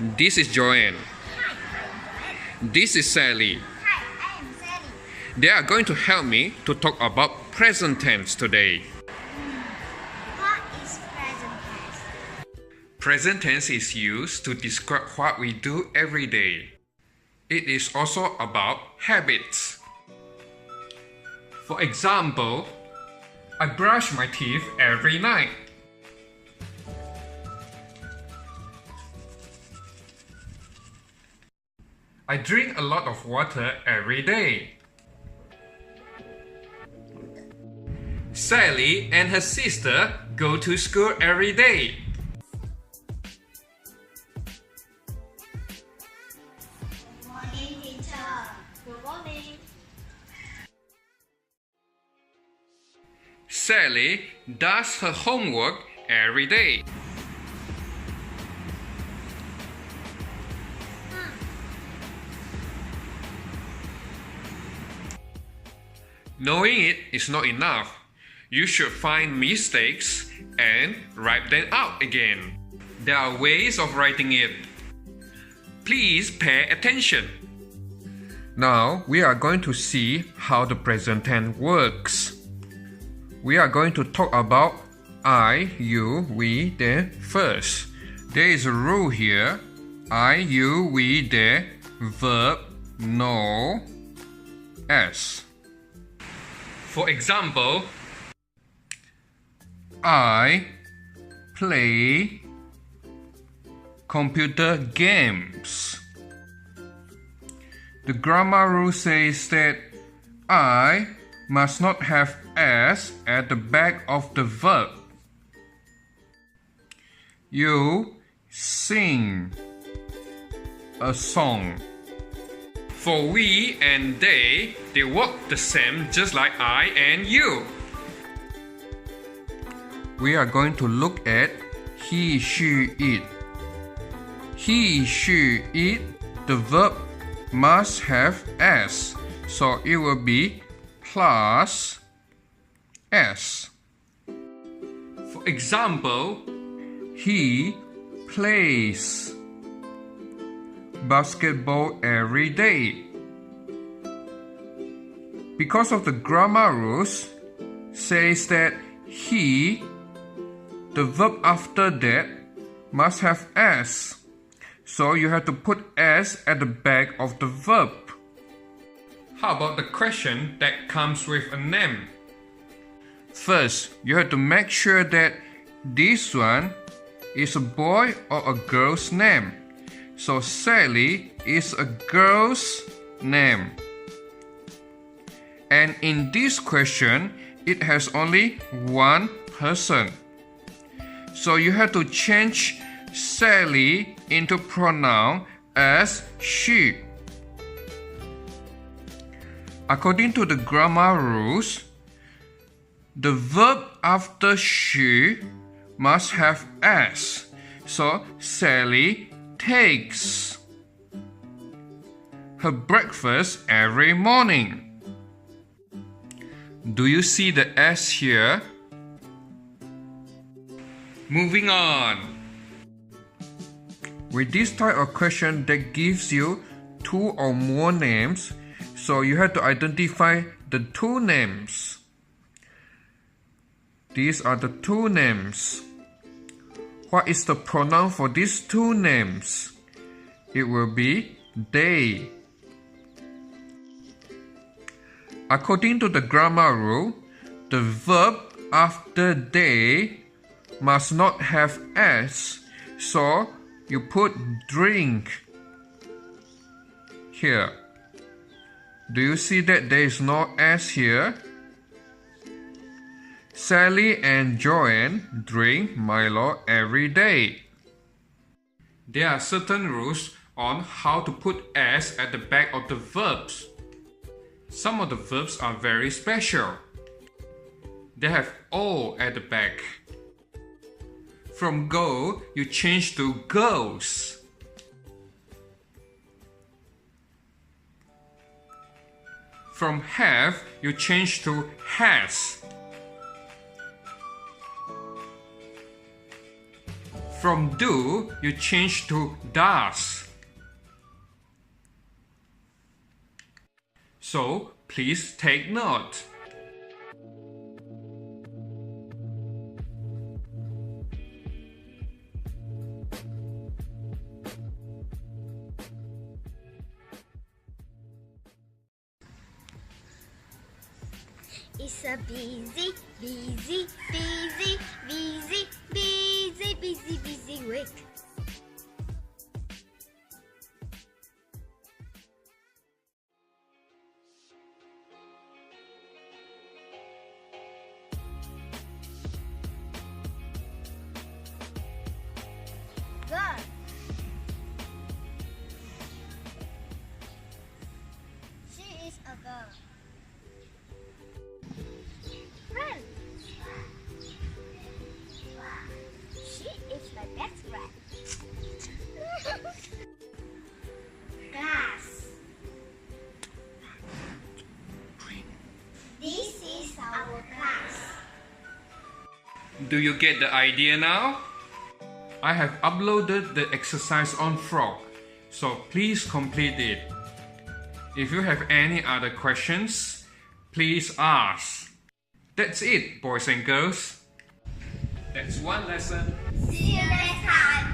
This is Joanne. This is Sally. Hi, I am Sally. They are going to help me to talk about present tense today. What is present tense? Present tense is used to describe what we do every day. It is also about habits. For example, I brush my teeth every night. I drink a lot of water every day. Sally and her sister go to school every day. Good morning, teacher. Good morning. Sally does her homework every day. Knowing it is not enough. You should find mistakes and write them out again. There are ways of writing it. Please pay attention. Now we are going to see how the present tense works. We are going to talk about I, you, we, they first. There is a rule here. I, you, we, they, verb, no, s. For example, I play computer games. The grammar rule says that I must not have s at the back of the verb. You sing a song. For we and they work the same just like I and you. We are going to look at he, she, it. He, she, it, the verb must have s, so it will be plus s. For example, he plays basketball every day. Because of the grammar rules says that he, the verb after that must have s. So you have to put s at the back of the verb. How about the question that comes with a name? First, you have to make sure that this one is a boy or a girl's name. So Sally is a girl's name. And in this question, it has only one person. So you have to change Sally into pronoun as she. According to the grammar rules, the verb after she must have s. So Sally takes her breakfast every morning. Do you see the s here? Moving on. With this type of question that gives you two or more names, so you have to identify the two names. These are the two names. What is the pronoun for these two names? It will be they. According to the grammar rule, the verb after they must not have s, so you put drink here. Do you see that there is no s here? Sally and Joanne drink Milo every day. There are certain rules on how to put s at the back of the verbs. Some of the verbs are very special. They have o at the back. From go, you change to goes. From have, you change to has. From do, you change to does. So, please take note. It's a busy, busy, busy, busy, busy, busy, busy week. Girl. She is a girl. Friend. She is my best friend. Class. This is our class. Do you get the idea now? I have uploaded the exercise on Frog, so please complete it. If you have any other questions, please ask. That's it, boys and girls. That's one lesson. See you next time.